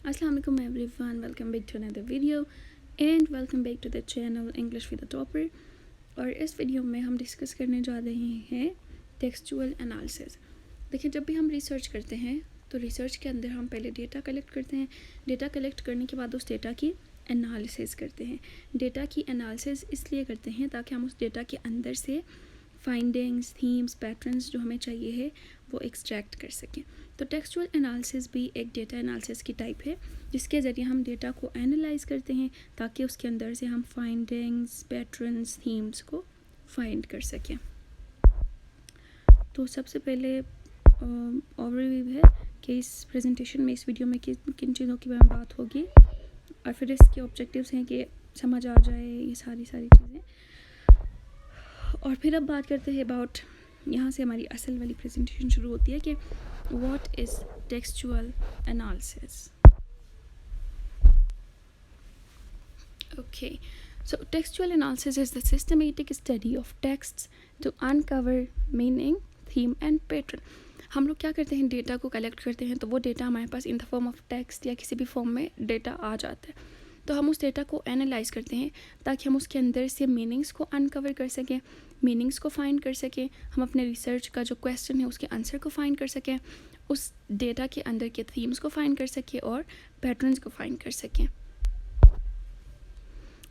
Assalamualaikum everyone, welcome back to another video and welcome back to the channel English with the Topper। और इस video में हम discuss करने जा रहे हैं टेक्सचुअल एनालिसिस। देखिए, जब भी हम रिसर्च करते हैं तो रिसर्च के अंदर हम पहले डेटा कलेक्ट करते हैं। डेटा कलेक्ट करने के बाद उस डेटा की एनालिसिस करते हैं। डेटा की एनालिसिस इसलिए करते हैं ताकि हम उस डेटा के अंदर से फाइंडिंग्स, थीम्स, पैटर्न्स जो हमें चाहिए है वो एक्सट्रैक्ट कर सकें। तो टेक्सचुअल एनालिसिस भी एक डेटा एनालिसिस की टाइप है जिसके ज़रिए हम डेटा को एनालाइज करते हैं ताकि उसके अंदर से हम फाइंडिंग्स, पैटर्न्स, थीम्स को फाइंड कर सकें। तो सबसे पहले ओवरव्यू है कि इस प्रेजेंटेशन में, इस वीडियो में किन चीज़ों के बारे में बात होगी और फिर इसके ऑब्जेक्टिव्स हैं कि समझ आ जाए ये सारी चीज़ें। और फिर अब बात करते हैं अबाउट, यहाँ से हमारी असल वाली प्रेजेंटेशन शुरू होती है कि what is textual analysis. Okay, so textual analysis is the systematic study of texts to uncover meaning, theme and pattern। हम लोग क्या करते हैं, डेटा को कलेक्ट करते हैं तो वो डेटा हमारे पास in the form of text या किसी भी फॉर्म में डेटा आ जाता है। तो हम उस डेटा को एनालाइज करते हैं ताकि हम उसके अंदर से मीनिंग्स को अनकवर कर सकें, मीनिंग्स को फाइंड कर सकें, हम अपने रिसर्च का जो क्वेश्चन है उसके आंसर को फाइंड कर सकें, उस डेटा के अंदर के थीम्स को फाइंड कर सकें और पैटर्न्स को फाइंड कर सकें।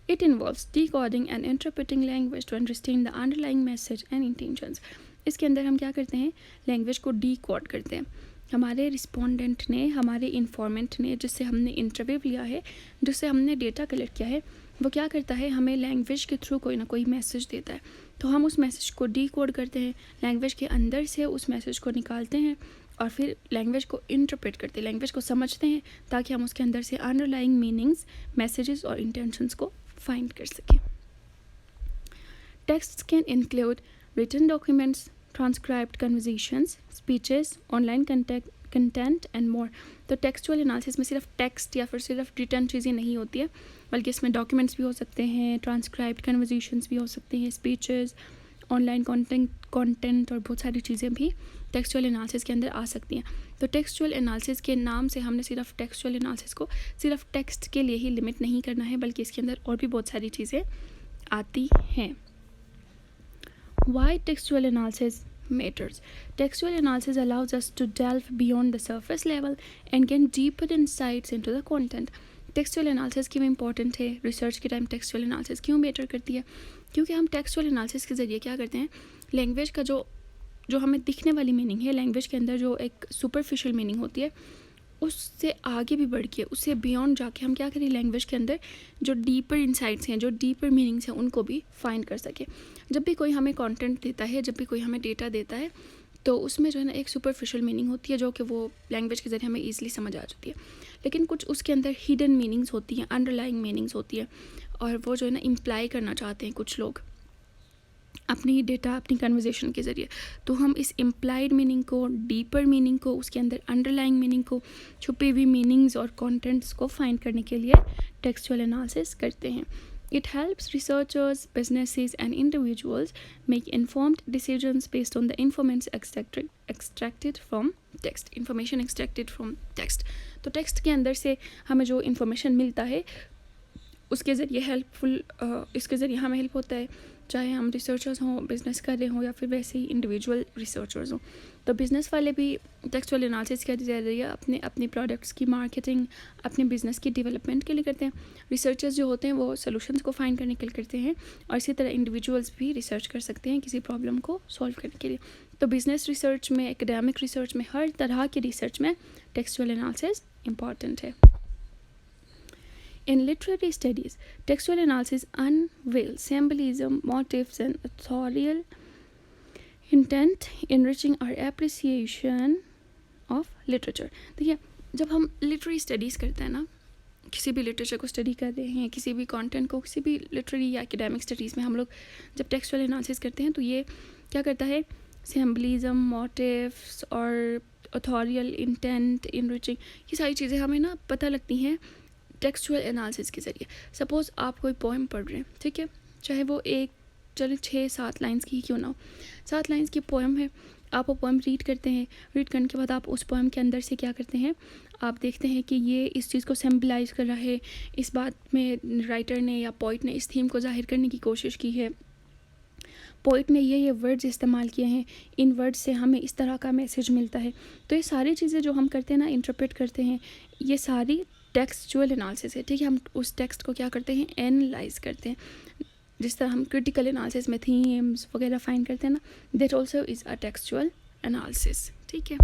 It involves decoding and interpreting language to understand the underlying message and intentions। इसके अंदर हम क्या करते हैं, लैंग्वेज को डीकोड करते हैं। हमारे रिस्पोंडेंट ने, हमारे इन्फॉर्मेंट ने, जिससे हमने इंटरव्यू लिया है, जिससे हमने डेटा कलेक्ट किया है, वो क्या करता है, हमें लैंग्वेज के थ्रू कोई ना कोई मैसेज देता है। तो हम उस मैसेज को डीकोड करते हैं, लैंग्वेज के अंदर से उस मैसेज को निकालते हैं और फिर लैंग्वेज को इंटरप्रेट करते हैं, लैंग्वेज को समझते हैं ताकि हम उसके अंदर से अंडरलाइंग मीनिंग्स, मैसेजेस और इंटेंशंस को फाइंड कर सकें। Text can include written documents, transcribed conversations, speeches, online content and more. तो टेक्सचुअल एनालिसिस में सिर्फ टेक्स्ट या फिर सिर्फ रिटन चीज़ें नहीं होती है, बल्कि इसमें डॉक्यूमेंट्स भी हो सकते हैं, ट्रांसक्राइब्ड कन्वर्सेशंस भी हो सकते हैं, स्पीचेस, ऑनलाइन कंटेंट और बहुत सारी चीज़ें भी टेक्सचुअल एनालिसिस के अंदर आ सकती हैं। तो टेक्सचुअल एनालिसिस के नाम से हमने सिर्फ टेक्सचुअल एनालिसिस को सिर्फ टेक्स्ट के लिए ही लिमिट नहीं करना है, बल्कि इसके अंदर और भी बहुत सारी चीज़ें आती हैं। Why textual analysis matters? Textual analysis allows us to delve beyond the surface level and gain deeper insights into the content। Textual analysis क्यों इंपॉर्टेंट है, रिसर्च के टाइम टेक्सचुअल एनालिसिस क्यों मैटर करती है? क्योंकि हम टेक्सचुअल एनालिसिस के ज़रिए क्या करते हैं, लैंग्वेज का जो हमें दिखने वाली मीनिंग है, लैंग्वेज के अंदर जो एक सुपरफिशियल मीनिंग होती है, उससे आगे भी बढ़ के, उससे बियॉन्ड जाके हम क्या करें, लैंग्वेज के अंदर जो डीपर इंसाइट्स हैं, जो डीपर मीनिंग्स हैं, उनको भी फाइंड कर सके। जब भी कोई हमें कंटेंट देता है, जब भी कोई हमें डेटा देता है, तो उसमें जो है ना एक सुपरफिशियल मीनिंग होती है जो कि वो लैंग्वेज के ज़रिए हमें ईजिली समझ आ जाती है। लेकिन कुछ उसके अंदर हिडन मीनिंग्स होती हैं, अंडरलाइंग मीनिंग्स होती है, और वो जो है ना इम्प्लाई करना चाहते हैं कुछ लोग अपनी डेटा, अपनी कन्वर्सेशन के ज़रिए। तो हम इस इम्प्लाइड मीनिंग को, डीपर मीनिंग को, उसके अंदर अंडरलाइंग मीनिंग को, छुपी हुई मीनिंग्स और कंटेंट्स को फाइंड करने के लिए टेक्सचुअल एनालिसिस करते हैं। It helps researchers, businesses and individuals make informed decisions based on the information extracted from text। Information extracted from text। तो टेक्स्ट के अंदर से हमें जो इन्फॉर्मेशन मिलता है उसके ज़रिए इसके ज़रिए हमें हेल्प होता है, चाहे हम रिसर्चर्स हों, बिज़नेस कर रहे हों, या फिर वैसे ही इंडिविजुअल रिसर्चर्स हों। तो बिज़नेस वाले भी टेक्सचुअल एनालिसिस के ज़रिए अपने प्रोडक्ट्स की मार्केटिंग, अपने बिज़नेस की डेवलपमेंट के लिए करते हैं। रिसर्चर्स जो होते हैं वो सॉल्यूशंस को फाइंड करने के लिए करते हैं, और इसी तरह इंडिविजुअल्स भी रिसर्च कर सकते हैं किसी प्रॉब्लम को सॉल्व करने के लिए। तो बिज़नेस रिसर्च में, एकेडमिक रिसर्च में, हर तरह की रिसर्च में टेक्सचुअल एनालिसिस इंपॉर्टेंट है। In literary studies, textual analysis unveils symbolism, motifs and authorial intent, enriching our appreciation of literature। देखिए, जब हम लिटरेरी स्टडीज़ करते हैं ना, किसी भी लिटरेचर को स्टडी कर रहे हैं, किसी भी कंटेंट को, किसी भी लिटरेरी या एकेडमिक स्टडीज़ में हम लोग जब टेक्सचुअल एनालिसिस करते हैं तो ये क्या करता है, सिम्बलिज्म, मोटिव्स और ऑथोरियल इंटेंट, इनरिचिंग, ये सारी चीज़ें हमें ना पता लगती हैं टेक्सचुअल एनालिसिस के ज़रिए। सपोज़ आप कोई पोएम पढ़ रहे हैं, ठीक है, चाहे वो एक, चलो 6-7 लाइन्स की ही क्यों ना हो, 7 लाइन्स की पोएम है, आप वो पोएम रीड करते हैं, रीड करने के बाद आप उस पोएम के अंदर से क्या करते हैं, आप देखते हैं कि ये इस चीज़ को सिम्बलाइज कर रहा है, इस बात में राइटर ने या पोइट ने इस थीम को जाहिर करने की कोशिश की है, पोइट ने ये वर्ड्स इस्तेमाल किए हैं, इन वर्ड्स से हमें इस तरह का मैसेज मिलता है। तो ये सारी चीज़ें जो हम करते हैं ना, इंटरप्रेट करते हैं, ये सारी टेक्सचुअल एनालिसिस है, ठीक है। हम उस टेक्स्ट को क्या करते हैं, एनालाइज करते हैं। जिस तरह हम क्रिटिकल एनालिसिस में थीम्स वगैरह फाइंड करते हैं ना, that also is a textual analysis, ठीक है।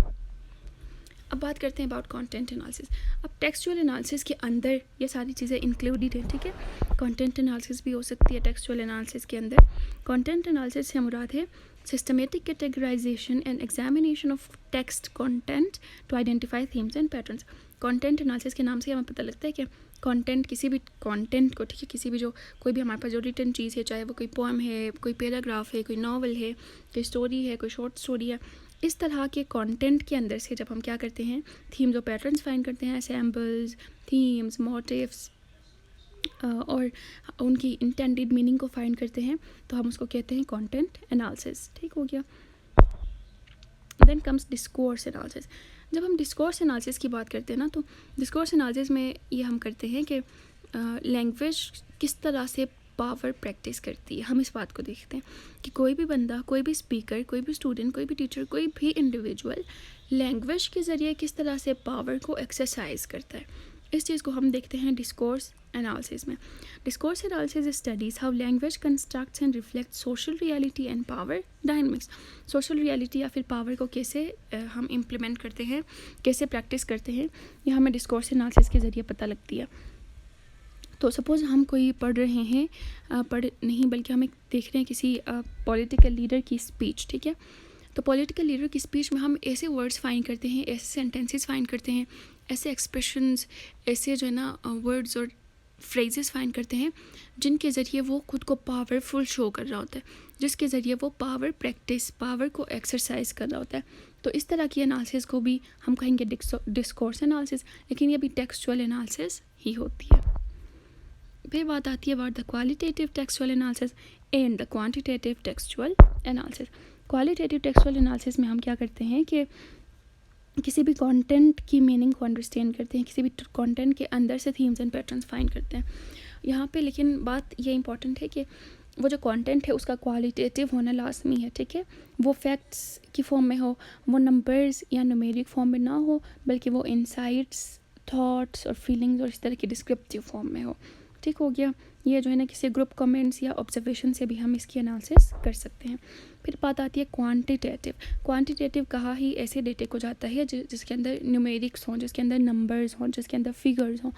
अब बात करते हैं अबाउट कंटेंट एनालिसिस। अब टेक्सचुअल एनालिसिस के अंदर ये सारी चीज़ें इंक्लूडेड हैं, ठीक है। कंटेंट एनालिसिस भी हो सकती है टेक्सचुअल एनालिसिस के अंदर। कंटेंट एनालिसिस से मुराद है systematic categorisation and examination of text content to identify themes and patterns. Content analysis के नाम से हमें पता लगता है कि कंटेंट, किसी भी कंटेंट को, ठीक है, किसी भी जो कोई भी हमारे पास जो रिटन चीज़ है, चाहे वो कोई पोएम है, कोई पैराग्राफ है, कोई नावल है, कोई स्टोरी है, कोई शॉर्ट स्टोरी है, इस तरह के कंटेंट के अंदर से जब हम क्या करते हैं, थीम्स और पैटर्न्स फाइंड करते हैं, सैम्पल्स, थीम्स, मोटिव्स और उनकी इंटेंडेड मीनिंग को फाइंड करते हैं, तो हम उसको कहते हैं कंटेंट एनालिसिस, ठीक हो गया। Then comes discourse analysis. जब हम डिस्कोर्स एनालिसिस की बात करते हैं ना, तो डिस्कोर्स एनालिसिस में ये हम करते हैं कि लैंग्वेज किस तरह से पावर प्रैक्टिस करती है। हम इस बात को देखते हैं कि कोई भी बंदा, कोई भी स्पीकर, कोई भी स्टूडेंट, कोई भी टीचर, कोई भी इंडिविजुअल लैंग्वेज के ज़रिए किस तरह से पावर को एक्सरसाइज करता है। इस चीज़ को हम देखते हैं डिस्कोर्स एनालिसिस में। Discourse analysis studies how language constructs and reflect social reality and power dynamics. Social reality या फिर पावर को कैसे हम इम्प्लीमेंट करते हैं, कैसे प्रैक्टिस करते हैं, यह हमें डिस्कोर्स एनालिसिस के ज़रिए पता लगती है। तो सपोज़ हम कोई पढ़ रहे हैं, पढ़ नहीं बल्कि हम एक देख रहे हैं किसी पॉलिटिकल लीडर की स्पीच, ठीक है। तो पॉलिटिकल लीडर की स्पीच में हम ऐसे वर्ड्स फाइंड करते हैं, ऐसे सेंटेंसेस फाइंड करते हैं, ऐसे एक्सप्रेशंस, ऐसे जो है ना वर्ड्स और फ्रेजेस फाइंड करते हैं जिनके ज़रिए वो खुद को पावरफुल शो कर रहा होता है, जिसके ज़रिए वो पावर प्रैक्टिस, पावर को एक्सरसाइज कर रहा होता है। तो इस तरह की एनालिसिस को भी हम कहेंगे डिस्कोर्स एनालिसिस, लेकिन ये भी टेक्सचुअल एनालिसिस ही होती है। फिर बात आती है about the qualitative textual analysis and the quantitative textual analysis. Qualitative textual analysis में हम क्या करते हैं कि किसी भी कंटेंट की मीनिंग को अंडरस्टैंड करते हैं, किसी भी कंटेंट के अंदर से थीम्स एंड पैटर्न्स फाइंड करते हैं यहाँ पे। लेकिन बात ये इंपॉर्टेंट है कि वो जो कंटेंट है उसका क्वालिटेटिव होना लाजमी है, ठीक है। वो फैक्ट्स की फॉर्म में हो, वो नंबर्स या न्यूमेरिक फॉर्म में ना हो, बल्कि वो इंसाइट्स, थॉट्स और फीलिंग्स और इस तरह की डिस्क्रिप्टिव फॉर्म में हो, ठीक हो गया। ये जो है ना किसी ग्रुप कमेंट्स या ऑब्जर्वेशन से भी हम इसकी एनालिसिस कर सकते हैं। फिर बात आती है क्वांटिटेटिव। क्वांटिटेटिव कहा ही ऐसे डेटे को जाता है जिसके अंदर न्यूमेरिक्स हों, जिसके अंदर नंबर्स हों, जिसके अंदर फिगर्स हों।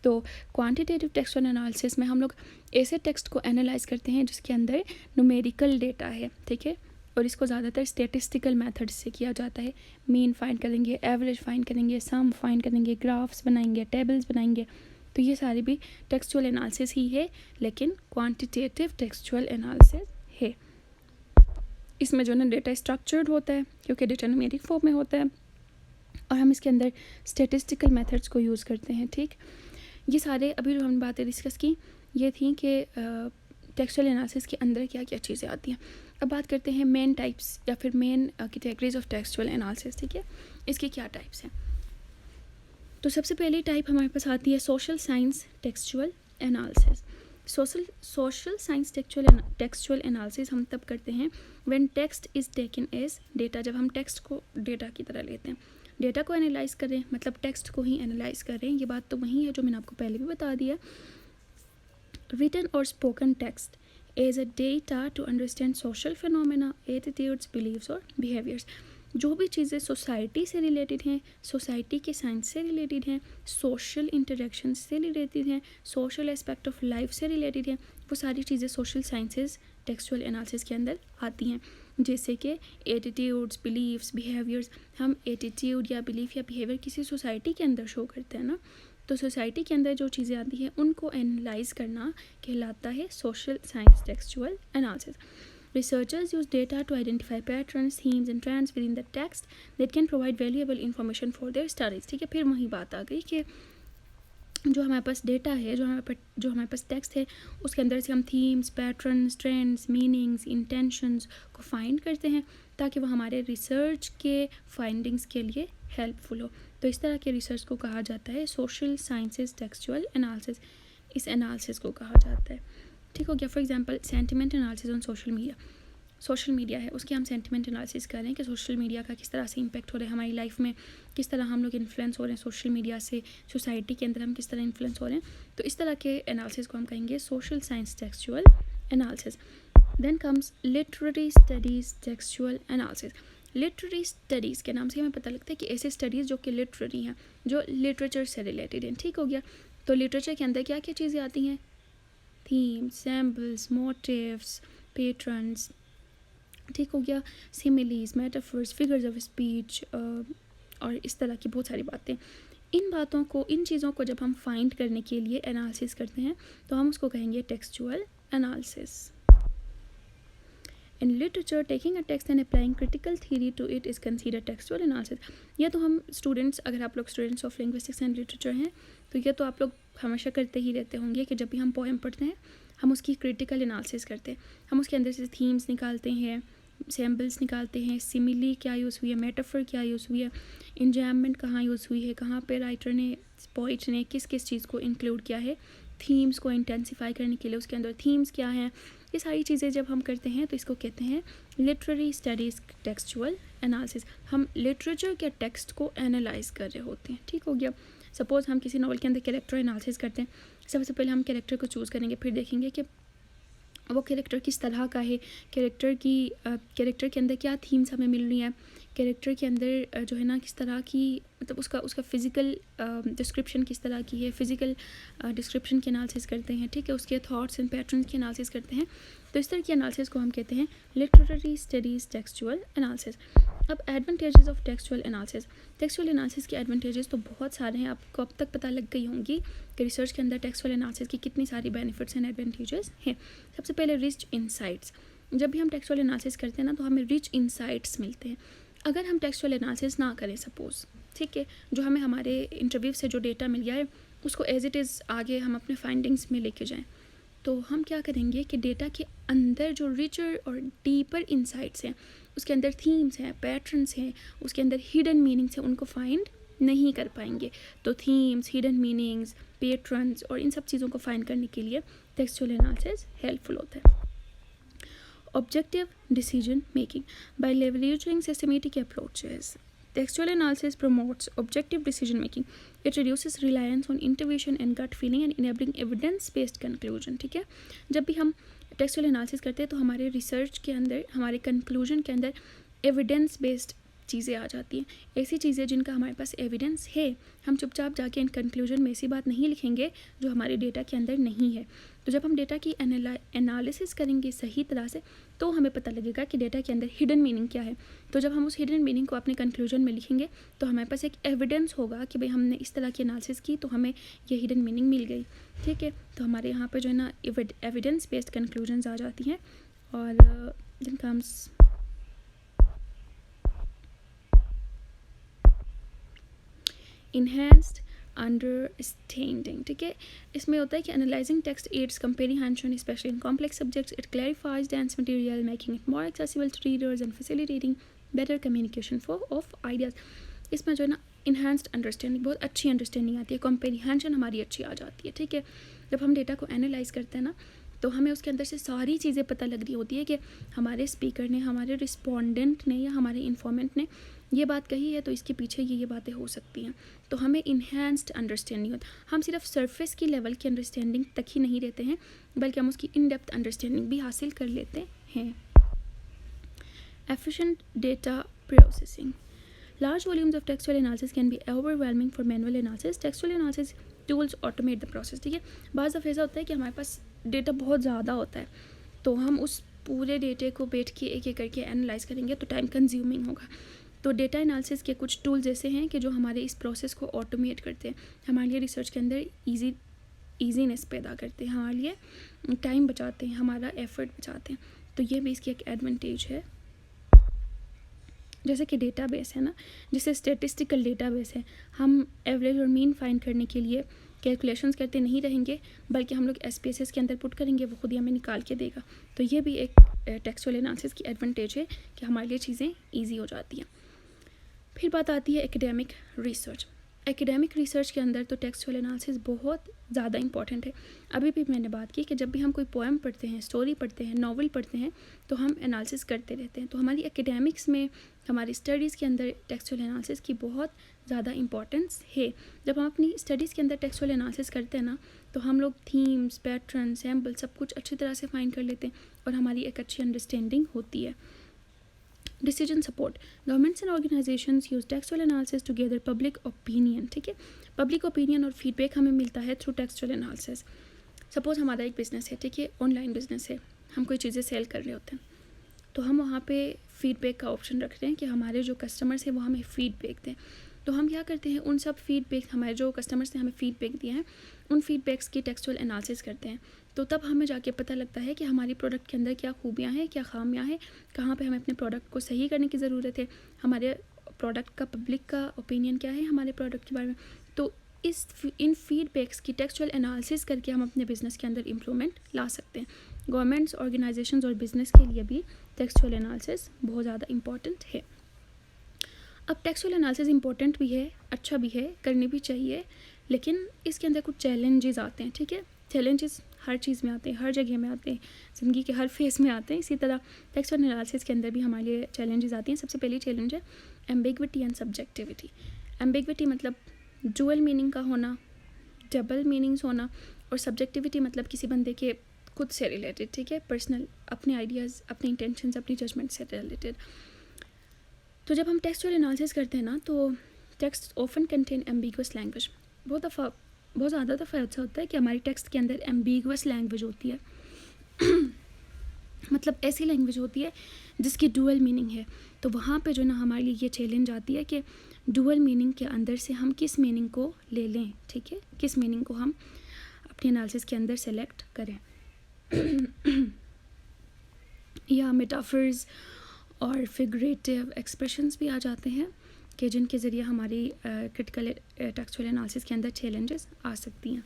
तो क्वांटिटेटिव टेक्सचुअल एनालिसिस में हम लोग ऐसे टेक्स्ट को एनालाइज करते हैं जिसके अंदर न्यूमेरिकल डेटा है, ठीक है। और इसको ज़्यादातर स्टेटिस्टिकल मेथड से किया जाता है। मीन फाइंड करेंगे, एवरेज फाइंड करेंगे, सम फाइंड करेंगे, ग्राफ्स बनाएंगे, टेबल्स बनाएंगे। तो ये सारी भी टेक्सचुअल एनालिसिस ही है, लेकिन क्वांटिटेटिव टेक्सचुअल एनालिसिस है। इसमें जो है ना डेटा स्ट्रक्चर्ड होता है क्योंकि डेटा न्यूमेरिक फॉर्म में होता है और हम इसके अंदर स्टेटिस्टिकल मेथड्स को यूज़ करते हैं, ठीक। ये सारे अभी जो हमने बातें डिस्कस की ये थी कि टेक्सचुअल एनालिसिस के अंदर क्या क्या चीज़ें आती हैं। अब बात करते हैं मेन टाइप्स या फिर main categories of textual analysis, ठीक है। इसके क्या टाइप्स हैं। तो सबसे पहली टाइप हमारे पास आती है social science textual analysis. Social science textual analysis हम तब करते हैं when text is taken as data, जब हम टेक्स्ट को डेटा की तरह लेते हैं। डेटा को एनालाइज करें मतलब टेक्स्ट को ही एनालाइज करें, ये बात तो वही है जो मैंने आपको पहले भी बता दिया। रिटन और spoken text as a data to understand social phenomena, attitudes, beliefs और बिहेवियर्स। जो भी चीज़ें सोसाइटी से रिलेटेड हैं, सोसाइटी के साइंस से रिलेटेड हैं, सोशल इंटरेक्शन से रिलेटेड हैं, सोशल एस्पेक्ट ऑफ लाइफ से रिलेटेड हैं, वो सारी चीज़ें सोशल साइंसेस टेक्सचुअल एनालिसिस के अंदर आती हैं। जैसे कि एटीट्यूड्स, बिलीव्स, बिहेवियर्स। हम एटीट्यूड या बिलीफ या बिहेवियर किसी सोसाइटी के अंदर शो करते हैं ना, तो सोसाइटी के अंदर जो चीज़ें आती हैं उनको एनालाइज करना कहलाता है social science textual analysis. Researchers use data to identify patterns, themes and trends within the text that can provide valuable information for their studies, ठीक है। फिर वही बात आ गई कि जो हमारे पास डेटा है, जो हमारे पास टेक्स्ट है, उसके अंदर से हम themes, patterns, trends, meanings, intentions को फाइंड करते हैं ताकि वो हमारे रिसर्च के फाइंडिंग्स के लिए हेल्पफुल हो। तो इस तरह के रिसर्च को कहा जाता है सोशल साइंसेज टेक्सचुअल एनालिसिस, इस एनालिसिस को कहा जाता है। ठीक हो गया। For example sentiment analysis on social media है, उसकी हम सेंटिमेंट एनालिसिस कर रहे हैं कि सोशल मीडिया का किस तरह से इम्पैक्ट हो रहा है हमारी लाइफ में, किस तरह हम लोग इन्फ्लुएंस हो रहे हैं सोशल मीडिया से, सोसाइटी के अंदर हम किस तरह इन्फ्लुएंस हो रहे हैं। तो इस तरह के एनालिसिस को हम कहेंगे social science textual analysis. Then comes literary studies textual analysis. Literary studies के नाम से हमें पता लगता है कि ऐसे स्टडीज़ जो कि लिटरेरी हैं, जो लिटरेचर से रिलेटेड हैं। ठीक हो गया। तो लिटरेचर के अंदर क्या क्या चीज़ें आती हैं? थीम्स, सैम्पल्स, मोटिव्स, पैटर्न्स, ठीक हो गया, similes, metaphors, figures of speech और इस तरह की बहुत सारी बातें। इन चीज़ों को जब हम फाइंड करने के लिए एनालिसिस करते हैं तो हम उसको कहेंगे textual analysis. In literature taking a text and applying critical theory to it is considered textual analysis. या तो हम स्टूडेंट्स, अगर आप लोग students of linguistics and literature हैं तो यह तो आप लोग हमेशा करते ही रहते होंगे कि जब भी हम पोएम पढ़ते हैं हम उसकी क्रिटिकल एनालिसिस करते हैं, हम उसके अंदर से थीम्स निकालते हैं, सैम्पल्स निकालते हैं, सिमिली क्या यूज़ हुई है, मेटाफर क्या यूज़ हुई है, इंजैममेंट कहाँ यूज़ हुई है, कहाँ पे राइटर ने, पोइट ने किस किस चीज़ को इंक्लूड किया है, थीम्स को इंटेंसिफाई करने के लिए उसके अंदर थीम्स क्या हैं, ये सारी चीज़ें जब हम करते हैं तो इसको कहते हैं लिटरेरी स्टडीज़ टेक्सचुअल एनालिसिस। हम लिटरेचर के टेक्स्ट को एनालाइज कर रहे होते हैं। ठीक हो गया। सपोज़ हम किसी नॉवल के अंदर कैरेक्टर एनालिसिस करते हैं, सबसे पहले हम कैरेक्टर को चूज़ करेंगे, फिर देखेंगे कि वो कैरेक्टर किस तरह का है, कैरेक्टर के अंदर क्या थीम्स हमें मिल रही हैं, कैरेक्टर के अंदर जो है ना किस तरह की, मतलब उसका फिज़िकल डिस्क्रिप्शन किस तरह की है, फिज़िकल डिस्क्रिप्शन की एनालिसिस करते हैं। ठीक है। उसके थॉट्स एंड पैटर्न्स की एनालिसिस करते हैं। तो इस तरह की एनालिसिस को हम कहते हैं लिटरेरी स्टडीज़ टेक्सचुअल एनालिसिस। अब advantages of textual analysis. Textual analysis के एडवांटेजेस तो बहुत सारे हैं, आपको अब तक पता लग गई होंगी कि रिसर्च के अंदर टेक्सचुअल एनालिसिस की कितनी सारी बेनिफिट्स एंड एडवांटेजेस हैं। सबसे पहले रिच इंसाइट्स। जब भी हम टेक्सचुअल एनालिसिस करते हैं ना तो हमें रिच इंसाइट्स मिलते हैं। अगर हम टेक्सचुअल एनालिसिस ना करें सपोज़, ठीक है, जो हमें हमारे इंटरव्यू से जो डेटा मिल गया है उसको एज इट इज़ आगे हम अपने फाइंडिंग्स में लेके जाएं, तो हम क्या करेंगे कि डेटा के अंदर जो रिचर और डीपर इंसाइट्स हैं, उसके अंदर थीम्स हैं, पैटर्न्स हैं, उसके अंदर हिडन मीनिंग्स हैं, उनको फाइंड नहीं कर पाएंगे। तो थीम्स, हिडन मीनिंग्स, पैटर्न्स और इन सब चीज़ों को फाइंड करने के लिए टेक्सचुअल एनालिसिस हेल्पफुल होता है। Objective decision making by leveraging systematic approaches. Textual analysis promotes objective decision making. It reduces reliance on intuition and gut feeling and enabling evidence-based conclusion. ठीक है। जब भी हम टेक्सचुअल एनालिसिस करते हैं तो हमारे रिसर्च के अंदर, हमारे कंक्लूजन के अंदर एविडेंस बेस्ड चीज़ें आ जाती हैं। ऐसी चीज़ें जिनका हमारे पास एविडेंस है, हम चुपचाप जाके इन कंक्लूजन में ऐसी बात नहीं लिखेंगे जो हमारे डेटा के अंदर नहीं है। तो जब हम डेटा की एनालिसिस करेंगे सही तरह से तो हमें पता लगेगा कि डेटा के अंदर हिडन मीनिंग क्या है। तो जब हम उस हिडन मीनिंग को अपने कंक्लूजन में लिखेंगे तो हमारे पास एक एविडेंस होगा कि भाई हमने इस तरह की एनालिसिस की तो हमें ये हिडन मीनिंग मिल गई। ठीक है। तो हमारे यहाँ पे जो है ना एविडेंस बेस्ड कंक्लूजन्स आ जाती हैं। और देन कम्स इन्हेंस्ड अंडरस्टैंडिंग। ठीक है। इसमें होता है कि analysing text aids comprehension specially in complex subjects. It clarifies dense material making it more accessible to readers and facilitating better communication of ideas. इसमें जो है ना इन्हेंस्ड अंडरस्टैंडिंग, बहुत अच्छी अंडरस्टैंडिंग आती है, कॉम्प्रीहेंशन हमारी अच्छी आ जाती है। ठीक है। जब हम डेटा को एनालाइज करते हैं ना तो हमें उसके अंदर से सारी चीज़ें पता लग रही होती है कि हमारे स्पीकर ने, हमारे रिस्पोंडेंट ने या हमारे इन्फॉर्मेंट ने ये बात कही है तो इसके पीछे ये बातें हो सकती हैं। तो हमें इन्हेंस्ड अंडरस्टैंडिंग होती है। हम सिर्फ सरफेस की लेवल की अंडरस्टैंडिंग तक ही नहीं रहते हैं बल्कि हम उसकी इन डेप्थ अंडरस्टैंडिंग भी हासिल कर लेते हैं। Efficient data processing. Large volumes of textual analysis can be overwhelming for manual analysis. Textual analysis tools automate the process. ठीक है। बाज़ दफ़ा ऐसा होता है कि हमारे पास डेटा बहुत ज़्यादा होता है तो हम उस पूरे डेटे को बैठ के एक एक करके एनालाइज करेंगे तो टाइम कंज्यूमिंग होगा। तो डेटा एनालिसिस के कुछ टूल्स ऐसे हैं कि जो हमारे इस प्रोसेस को ऑटोमेट करते हैं, हमारे लिए रिसर्च के अंदर ईजीनेस पैदा करते हैं, हमारे लिए टाइम बचाते हैं, हमारा एफर्ट बचाते हैं। तो ये भी इसकी एक एडवांटेज है। जैसे कि डेटाबेस है ना, जैसे स्टैटिस्टिकल डेटाबेस है, हम एवरेज और मीन फाइंड करने के लिए कैलकुलेशंस करते नहीं रहेंगे, बल्कि हम लोग SPSS के अंदर पुट करेंगे, वो खुद ही हमें निकाल के देगा। तो ये भी एक टेक्सचुअल एनालिसिस की एडवांटेज है कि हमारे लिए चीज़ें ईजी हो जाती हैं। फिर बात आती है एकेडमिक रिसर्च। एकेडमिक रिसर्च के अंदर तो टेक्सचुअल एनालिसिस बहुत ज़्यादा इंपॉर्टेंट है। अभी भी मैंने बात की कि जब भी हम कोई पोएम पढ़ते हैं, स्टोरी पढ़ते हैं, नॉवल पढ़ते हैं, तो हम एनालिसिस करते रहते हैं। तो हमारी एकेडमिक्स में, हमारी स्टडीज़ के अंदर टेक्सचुअल एनालिसिस की बहुत ज़्यादा इंपॉर्टेंस है। जब हम अपनी स्टडीज़ के अंदर टेक्सचुअल एनालिसिस करते हैं ना, तो हम लोग थीम्स, पैटर्न, सैम्पल सब कुछ अच्छी तरह से फाइंड कर लेते हैं और हमारी एक अच्छी अंडरस्टैंडिंग होती है। Decision support. Governments and organisations use textual analysis to gather public opinion. ठीक है, पब्लिक ओपिनियन और फीडबैक हमें मिलता है थ्रू टेक्सचुअल एनालिसिस। सपोज हमारा एक बिज़नेस है, ठीक है, ऑनलाइन बिज़नेस है, हम कोई चीज़ें सेल कर रहे होते हैं, तो हम वहाँ पे फीडबैक का ऑप्शन रख रहे हैं कि हमारे जो कस्टमर्स हैं वो हमें फीडबैक दें। तो हम क्या करते हैं, उन सब फीडबैक, हमारे जो कस्टमर्स ने हमें फीडबैक दिए हैं, उन फीडबैक्स की टेक्सचुअल एनालिसिस करते हैं। तो तब हमें जाके पता लगता है कि हमारी प्रोडक्ट के अंदर क्या खूबियाँ हैं, क्या खामियाँ हैं, कहाँ पे हमें अपने प्रोडक्ट को सही करने की ज़रूरत है, हमारे प्रोडक्ट का पब्लिक का ओपिनियन क्या है हमारे प्रोडक्ट के बारे में। तो इन फीडबैक्स की टेक्सचुअल एनालिसिस करके हम अपने बिज़नेस के अंदर इम्प्रूवमेंट ला सकते हैं। गवर्नमेंट्स, ऑर्गेनाइजेशंस और बिज़नेस के लिए भी टेक्सचुअल एनालिसिस बहुत ज़्यादा इंपॉर्टेंट है। अब टेक्सचुअल एनालिसिस इंपॉर्टेंट भी है, अच्छा भी है, करनी भी चाहिए, लेकिन इसके अंदर कुछ चैलेंजेस आते हैं। ठीक है, चैलेंजेस हर चीज़ में आते हैं, हर जगह में आते हैं, ज़िंदगी के हर फेस में आते हैं। इसी तरह टेक्सचुअल एनालिसिस के अंदर भी हमारे लिए चैलेंजेस आती हैं। सबसे पहली चैलेंज है एम्बिग्विटी एंड सब्जेक्टिविटी। एम्बिग्विटी मतलब डुअल मीनिंग का होना, डबल मीनिंग्स होना, और सब्जेक्टिविटी मतलब किसी बंदे के खुद से रिलेटेड, ठीक है, पर्सनल, अपने आइडियाज़, अपने इंटेंशंस, अपनी जजमेंट से रिलेटेड। तो जब हम टेक्सचुअल एनालिसिस करते हैं ना, तो text often contain ambiguous language. बहुत ज़्यादा दफ़ा ऐसा होता है कि हमारी टेक्स्ट के अंदर एम्बिगुअस लैंग्वेज होती है मतलब ऐसी लैंग्वेज होती है जिसकी डुअल मीनिंग है। तो वहाँ पे जो ना हमारे लिए ये चैलेंज आती है कि डुअल मीनिंग के अंदर से हम किस मीनिंग को ले लें, ठीक है, किस मीनिंग को हम अपने एनालिसिस के अंदर सेलेक्ट करें या मेटाफर्स और फिगरेटिव एक्सप्रेशंस भी आ जाते हैं कि जिनके ज़रिए हमारी क्रिटिकल टेक्सचुअल एनालिसिस के अंदर चैलेंजेस आ सकती हैं।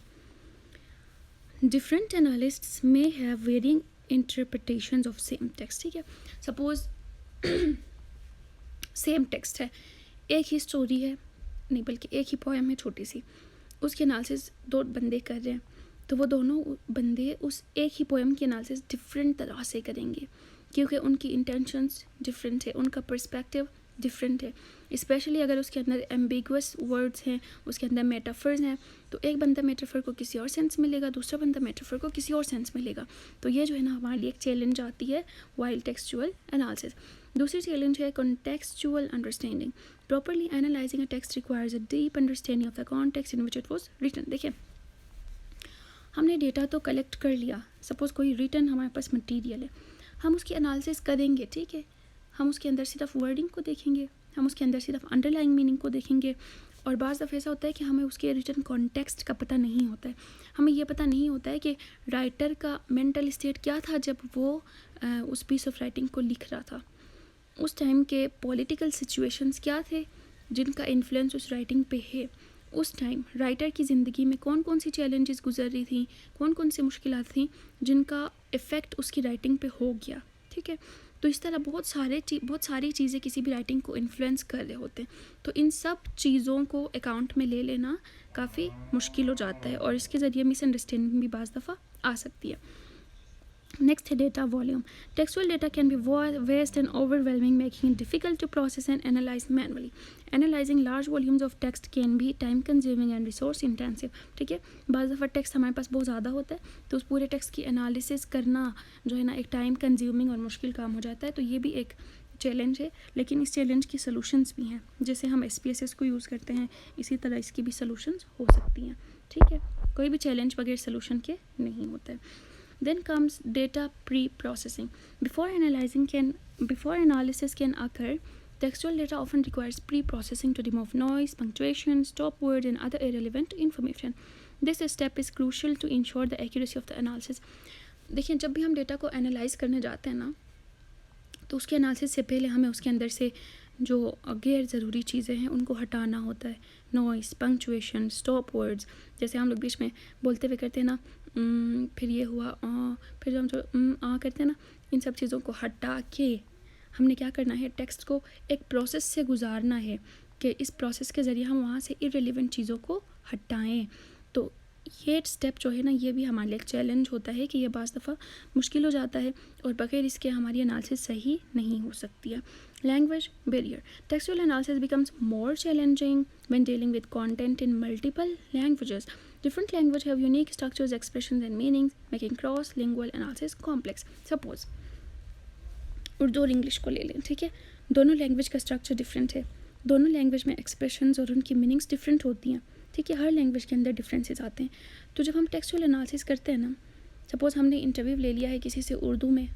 Different analysts may have varying interpretations of same text. ठीक है, सपोज सेम टेक्स्ट है, एक ही स्टोरी है, नहीं बल्कि एक ही पोएम है छोटी सी, उसकी एनालिसिस दो बंदे कर रहे हैं, तो वो दोनों बंदे उस एक ही पोएम की एनालिसिस डिफरेंट तरह से करेंगे, क्योंकि उनकी इंटेंशंस डिफरेंट है, उनका पर्सपेक्टिव डिफरेंट है। स्पेशली अगर उसके अंदर एम्बिगुअस वर्ड्स हैं, उसके अंदर मेटाफर्स हैं, तो एक बंदा मेटाफर को किसी और सेंस में लेगा, दूसरा बंदा मेटाफर को किसी और सेंस में लेगा। तो ये जो है ना हमारे लिए एक चैलेंज आती है वाइल टेक्सचुअल एनालिसिस। दूसरी चैलेंज है contextual understanding. Properly analysing a text requires a deep understanding of the context in which it was written. देखिए, हमने डेटा तो कलेक्ट कर लिया, सपोज़ कोई रिटन हमारे पास मटीरियल है, हम उसकी एनालिसिस करेंगे, ठीक है, हम उसके अंदर सिर्फ वर्डिंग को देखेंगे, हम उसके अंदर सिर्फ अंडरलाइंग मीनिंग को देखेंगे, और बाज़ दफ़ा ऐसा होता है कि हमें उसके रिटन कॉन्टेक्स्ट का पता नहीं होता है। हमें ये पता नहीं होता है कि राइटर का मेंटल स्टेट क्या था जब वो उस पीस ऑफ राइटिंग को लिख रहा था, उस टाइम के पॉलिटिकल सिचुएशंस क्या थे जिनका इन्फ्लुएंस उस राइटिंग पे है, उस टाइम राइटर की ज़िंदगी में कौन कौन सी चैलेंजेस गुजर रही थी, कौन कौन सी मुश्किलात थी जिनका इफ़ेक्ट उसकी राइटिंग पे हो गया। ठीक है, तो इस तरह बहुत सारी चीज़ें किसी भी राइटिंग को इन्फ्लुएंस कर रहे होते हैं। तो इन सब चीज़ों को अकाउंट में ले लेना काफ़ी मुश्किल हो जाता है, और इसके ज़रिए मिसअंडरस्टैंडिंग भी बाज़ दफ़ा आ सकती है। नेक्स्ट है data volume. Textual data can be vast and overwhelming, making it difficult to process and analyze manually. Analyzing large volumes of text can be time consuming and resource intensive. ठीक है, बाज़ दफ़ा टेक्स्ट हमारे पास बहुत ज़्यादा होता है, तो उस पूरे टेक्स्ट की एनालिसिस करना जो है ना एक टाइम कंज्यूमिंग और मुश्किल काम हो जाता है। तो ये भी एक चैलेंज है, लेकिन इस चैलेंज की सॉल्यूशंस भी हैं। जैसे हम SPSS को यूज़ करते हैं, इसी तरह इसकी भी सॉल्यूशंस हो सकती हैं। ठीक है, कोई भी चैलेंज बगैर सॉल्यूशन के नहीं होता है। Then comes data pre-processing. Before analysis can occur, textual data often requires pre-processing to remove noise, punctuation, stop words, and other irrelevant information. This step is crucial to ensure the accuracy of the analysis. देखिए, जब भी हम data को analyse करने जाते हैं ना, तो उसके एनालिसिस से पहले हमें उसके अंदर से जो गैर ज़रूरी चीज़ें हैं उनको हटाना होता है, नॉइस, पंक्चुएशन, स्टॉप वर्ड्स, जैसे हम लोग बीच में बोलते हुए करते हैं ना, फिर ये हुआ फिर जो हम जो करते हैं ना, इन सब चीज़ों को हटा के हमने क्या करना है, टेक्स्ट को एक प्रोसेस से गुजारना है कि इस प्रोसेस के ज़रिए हम वहाँ से इररिलेवेंट चीज़ों को हटाएं। तो ये स्टेप जो है ना, ये भी हमारे लिए एक चैलेंज होता है कि ये बाज़ दफ़ा मुश्किल हो जाता है और बगैर इसके हमारी एनालिसिस सही नहीं हो सकती है। Language barrier, textual analysis becomes more challenging when dealing with content in multiple languages. Different language have unique structures, expressions and meanings, making cross-lingual analysis complex. Suppose Urdu और इंग्लिश को ले लें, ठीक है, दोनों लैंग्वेज का स्ट्रक्चर डिफरेंट है, दोनों लैंग्वेज में एक्सप्रेशंस और उनकी मीनिंग्स डिफरेंट होती हैं, ठीक है, हर लैंग्वेज के अंदर डिफरेंसेस आते हैं. तो जब हम टेक्सचुअल एनालिसिस करते हैं ना, सपोज़ हमने इंटरव्यू ले लिया है किसी से उर्दू में,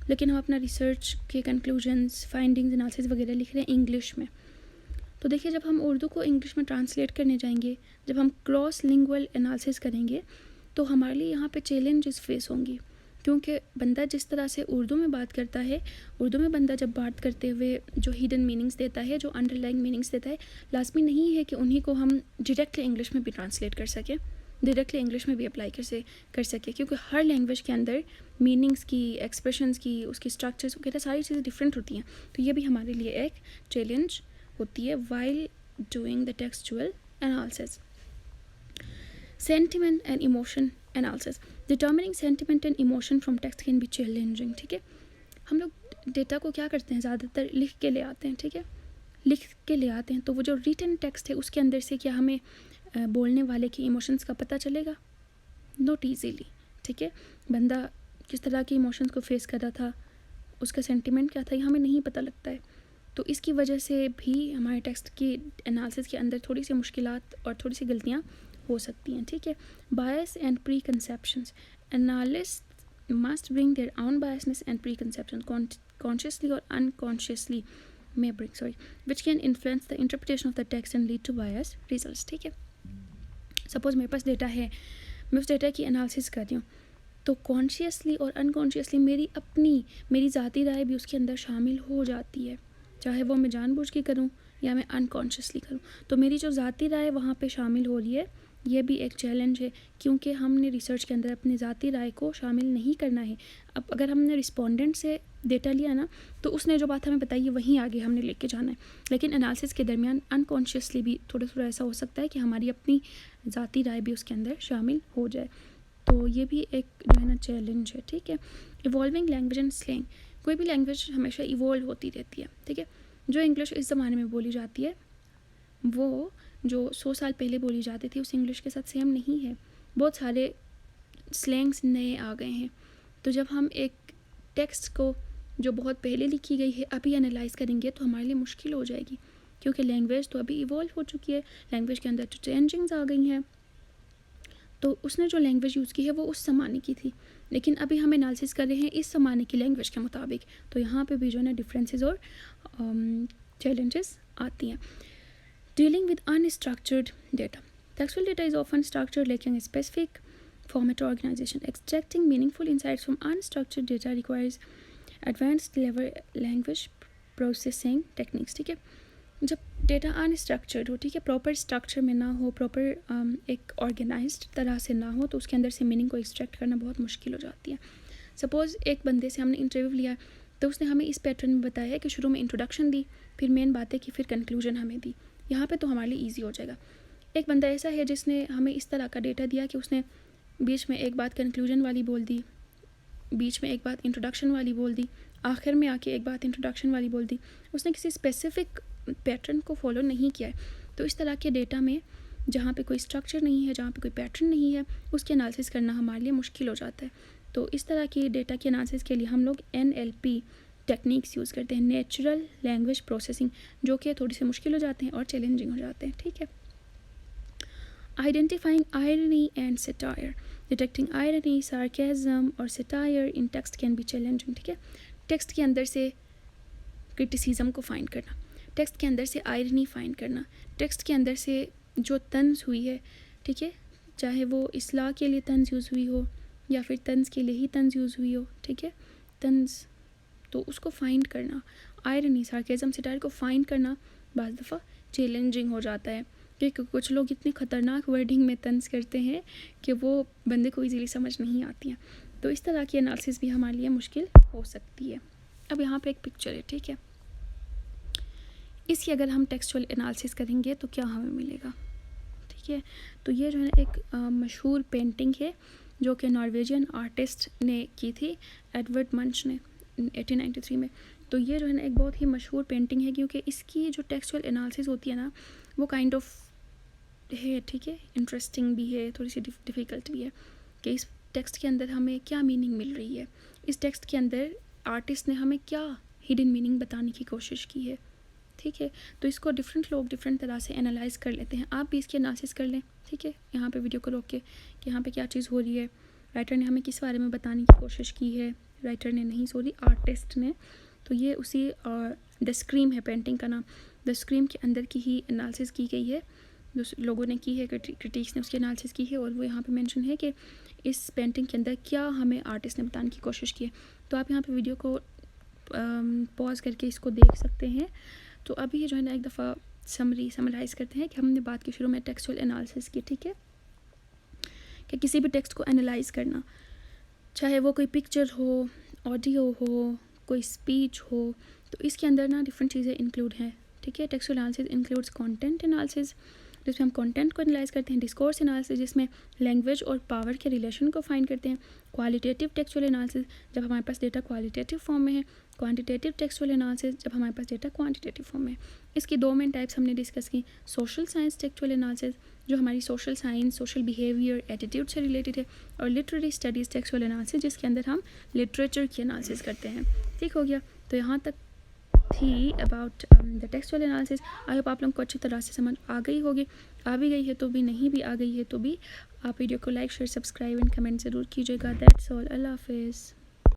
लेकिन हम अपना रिसर्च के कंक्लूजन्स, फाइंडिंग्स, एनालिसिस वगैरह लिख रहे हैं इंग्लिश में. तो देखिए, जब हम उर्दू को इंग्लिश में ट्रांसलेट करने जाएंगे, जब हम क्रॉस लिंगुअल एनालिसिस करेंगे, तो हमारे लिए यहाँ पे चैलेंजेस फेस होंगी, क्योंकि बंदा जिस तरह से उर्दू में बात करता है, उर्दू में बंदा जब बात करते हुए जो हिडन मीनिंग्स देता है, जो अंडरलाइंग मीनिंग्स देता है, लाजमी नहीं है कि उन्हीं को हम डायरेक्टली इंग्लिश में भी ट्रांसलेट कर सकें, डायरेक्टली इंग्लिश में भी अप्लाई कर सके, क्योंकि हर लैंग्वेज के अंदर मीनिंग्स की, एक्सप्रेशंस की, उसकी स्ट्रक्चर्स वगैरह सारी चीज़ें डिफरेंट होती हैं. तो ये भी हमारे लिए एक चैलेंज होती है while doing the textual analysis. Sentiment and emotion analysis. Determining sentiment and emotion from text can be challenging. ठीक है, हम लोग डेटा को क्या करते हैं, ज़्यादातर लिख के ले आते हैं, ठीक है, लिख के ले आते हैं. तो वो जो रिटन टेक्स्ट है उसके अंदर से क्या हमें बोलने वाले के इमोशंस का पता चलेगा? Not easily. ठीक है, बंदा किस तरह के इमोशंस को फेस कर रहा था, उसका सेंटिमेंट क्या था, ये हमें नहीं पता लगता है. तो इसकी वजह से भी हमारे टेक्स्ट की एनालिसिस के अंदर थोड़ी सी मुश्किलात और थोड़ी सी गलतियाँ हो सकती हैं. ठीक है, bias and pre conceptions. Analyst must bring their own biasness and pre conception consciously और unconsciously which can influence the interpretation of the text and lead to biased results. ठीक है, सपोज मेरे पास डेटा है, मैं उस डेटा की analysis कर रही हूँ, तो कॉन्शियसली और अनकॉन्शियसली मेरी ज़ाती राय भी उसके अंदर शामिल हो जाती है, चाहे वो मैं जानबूझ के करूँ या मैं अनकॉन्शियसली करूँ. तो मेरी जो ज़ाती राय वहाँ पे शामिल हो रही है, ये भी एक चैलेंज है, क्योंकि हमने रिसर्च के अंदर अपनी ज़ाती राय को शामिल नहीं करना है. अब अगर हमने रिस्पोंडेंट से डेटा लिया ना, तो उसने जो बात हमें बताई है वहीं आगे हमने लेके जाना है. लेकिन एनालिसिस के दरमियान अनकॉन्शियसली भी थोड़ा थोड़ा ऐसा हो सकता है कि हमारी अपनी ज़ाती राय भी उसके अंदर शामिल हो जाए. तो ये भी एक जो है ना चैलेंज है. ठीक है, इवॉल्विंग लैंग्वेज एंड स्लैंग. कोई भी लैंग्वेज हमेशा इवॉल्व होती रहती है. ठीक है, जो इंग्लिश इस ज़माने में बोली जाती है, वो जो 100 साल पहले बोली जाती थी उस इंग्लिश के साथ सेम नहीं है. बहुत सारे स्लैंग्स नए आ गए हैं. तो जब हम एक टेक्स्ट को जो बहुत पहले लिखी गई है अभी एनालाइज करेंगे, तो हमारे लिए मुश्किल हो जाएगी, क्योंकि लैंग्वेज तो अभी इवॉल्व हो चुकी है, लैंग्वेज के अंदर तो चेंजिंग्स आ गई हैं. तो उसने जो लैंग्वेज यूज़ की है वो उस ज़माने की थी, लेकिन अभी हम एनालिसिस कर रहे हैं इस ज़माने की लैंग्वेज के मुताबिक. तो यहाँ पे भी जो है ना डिफरेंसेस और चैलेंजेस आती हैं. Dealing with unstructured data. Textual data is often structured lacking a specific format or organization. Extracting meaningful insights from unstructured data requires advanced level language processing techniques. ठीक है, जब डेटा अनस्ट्रक्चर्ड हो, ठीक है, proper structure में ना हो, proper एक ऑर्गेनाइज्ड तरह से ना हो, तो उसके अंदर से मीनिंग को एक्सट्रैक्ट करना बहुत मुश्किल हो जाती है. सपोज़ एक बंदे से हमने इंटरव्यू लिया, तो उसने हमें इस पैटर्न में बताया कि शुरू में इंट्रोडक्शन दी, फिर मेन बातें की, फिर कंक्लूजन हमें दी. यहाँ पे तो हमारे लिए ईजी हो जाएगा. एक बंदा ऐसा है जिसने हमें इस तरह का डेटा दिया कि उसने बीच में एक बात कंक्लूजन वाली बोल दी, बीच में एक बात इंट्रोडक्शन वाली बोल दी, आखिर में आके एक बात इंट्रोडक्शन वाली बोल दी. उसने किसी स्पेसिफिक पैटर्न को फॉलो नहीं किया है. तो इस तरह के डेटा में जहाँ पे कोई स्ट्रक्चर नहीं है, जहाँ पे कोई पैटर्न नहीं है, उसकी एनालिसिस करना हमारे लिए मुश्किल हो जाता है. तो इस तरह की डेटा की एनालिसिस के लिए हम लोग NLP टेक्निक्स यूज़ करते हैं, नेचुरल लैंग्वेज प्रोसेसिंग, जो कि थोड़ी सी मुश्किल हो जाते हैं और चैलेंजिंग हो जाते हैं. ठीक है, identifying irony and satire. Detecting irony, sarcasm और satire in text can be challenging. ठीक है, टेक्स्ट के अंदर से क्रिटिसिज्म को फाइंड करना, टेक्स्ट के अंदर से आयरनी फाइंड करना, टेक्स्ट के अंदर से जो तंज हुई है, ठीक है, चाहे वो इस्लाह के लिए तंज यूज़ हुई हो या फिर तंज के लिए ही तंज यूज़ हुई हो, ठीक है, तंज, तो उसको फाइंड करना आयरनी सार्केज़म सटायर को फाइंड करना बाज़ दफ़ा चैलेंजिंग हो जाता है, क्योंकि कुछ लोग इतनी ख़तरनाक वर्डिंग में तंज करते हैं कि वो बंदे को ईज़िली समझ नहीं आती हैं। तो इस तरह की एनालिसिस भी हमारे लिए मुश्किल हो सकती है। अब यहाँ पे एक पिक्चर है, ठीक है, इसकी अगर हम टेक्सचुअल एनालिसिस करेंगे तो क्या हमें मिलेगा, ठीक है। तो ये जो है एक मशहूर पेंटिंग है जो कि नॉर्वेजियन आर्टिस्ट ने की थी, एडवर्ड मंच ने 1893 में। तो ये जो है ना एक बहुत ही मशहूर पेंटिंग है, क्योंकि इसकी जो टेक्सचुअल एनालिसिस होती है ना वो काइंड ऑफ है, ठीक है, इंटरेस्टिंग भी है, थोड़ी सी डिफ़िकल्ट भी है कि इस टेक्स्ट के अंदर हमें क्या मीनिंग मिल रही है, इस टेक्स्ट के अंदर आर्टिस्ट ने हमें क्या हिडन मीनिंग बताने की कोशिश की है, ठीक है। तो इसको डिफरेंट लोग डिफरेंट तरह से एनालाइज कर लेते हैं। आप भी इसकी एनालिसिस कर लें, ठीक है, यहाँ पे वीडियो को रोक के कि यहाँ पे क्या चीज़ हो रही है, राइटर ने हमें किस बारे में बताने की कोशिश की है, राइटर ने नहीं, सॉरी, आर्टिस्ट ने। तो ये उसी द स्क्रीम है पेंटिंग का नाम, द स्क्रीम के अंदर की ही एनालिसिस की गई है, जो लोगों ने की है, क्रिटिक्स ने उसकी एनालिसिस की है, और वो यहाँ पे मेंशन है कि इस पेंटिंग के अंदर क्या हमें आर्टिस्ट ने बताने की कोशिश की है। तो आप यहाँ पे वीडियो को पॉज करके इसको देख सकते हैं। तो अभी ये जो है ना एक दफ़ा समराइज़ करते हैं कि हमने बात की शुरू में टेक्सचुअल एनालिसिस की, ठीक है, कि किसी भी टेक्स्ट को एनालाइज करना, चाहे वो कोई पिक्चर हो, ऑडियो हो, कोई स्पीच हो, तो इसके अंदर ना डिफरेंट चीज़ें इंक्लूड हैं, ठीक है। Textual analysis includes content analysis, जिसमें हम कंटेंट को एनालाइज करते हैं, डिस्कोर्स एनालिसिस जिसमें लैंग्वेज और पावर के रिलेशन को फाइंड करते हैं, क्वालिटेटिव टेक्सचुअल एनालिसिस जब हमारे पास डेटा क्वालिटेटिव फॉर्म में है, क्वांटिटेटिव टेक्सचुअल एनालिसिस जब हमारे पास डेटा क्वांटिटेटिव फॉर्म में है। इसकी दो मेन टाइप्स हमने डिस्कस की, सोशल साइंस टेक्सचुअल एनालिसिस जो हमारी social science, social behaviour, attitude से रिलेटेड है, और लिटरेरी स्टडीज़ टेक्सचुअल एनालिसिस जिसके अंदर हम लिटरेचर की एनालिसिस करते हैं, ठीक हो गया। तो यहाँ तक थी about the textual analysis. I hope आप लोगों को अच्छी तरह से समझ आ गई होगी, आ भी गई है तो भी, नहीं भी आ गई है तो भी आप वीडियो को like, share, subscribe and comment ज़रूर कीजिएगा। दैट्स ऑल, अल्लाह हाफिज़।